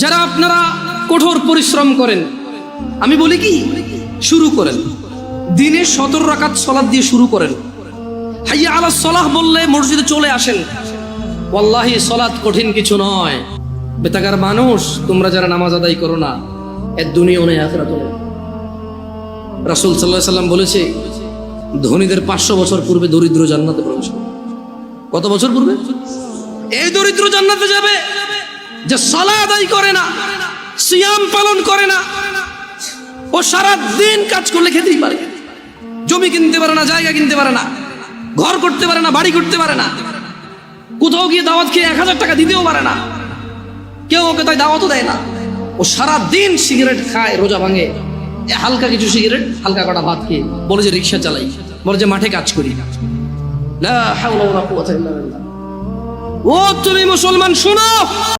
যারা আপনারা কঠোর পরিশ্রম করেন, আমি বলি কি, শুরু করেন দিনে 17 রাকাত সালাত দিয়ে শুরু করেন। হাইয়া আলাস সালাহ বললে মসজিদে চলে আসেন। ওয়াল্লাহি সালাত কঠিন কিছু নয়। বেতাগার মানুষ তোমরা যারা নামাজ আদায় করো না, এর দুনিয়াও নেই আখিরাতও নেই। রাসূল সাল্লাল্লাহু আলাইহি সাল্লাম বলেছে, ধনীদের 500 বছর পূর্বে দরিদ্র জান্নাতে প্রবেশ করবে। কত বছর পূর্বে? এই দরিদ্র জান্নাতে যাবে যে সালাত আদায় করে না, সিয়াম পালন করে না। ও সারা দিন কাজ করলে খেতেই পারে, জমি কিনতে পারে না, জায়গা কিনতে পারে না, ঘর করতে পারে না, বাড়ি করতে পারে না, কোথাও গিয়ে দাওয়াত খেয়ে 1000 টাকা দিতেও পারে না, কেউ ওকে তাই দাওয়াতও দেয় না। ও সারা দিন সিগারেট খায়, রোজা ভাঙে, হালকা কিছু সিগারেট, হালকা কটা ভাত খেয়ে বলে যে রিক্সা চালাই, বলে যে মাঠে কাজ করি। লা হাওলা ওয়ালা কুওয়াতা ইল্লা বিল্লাহ। ও তুমি মুসলমান, শোনো।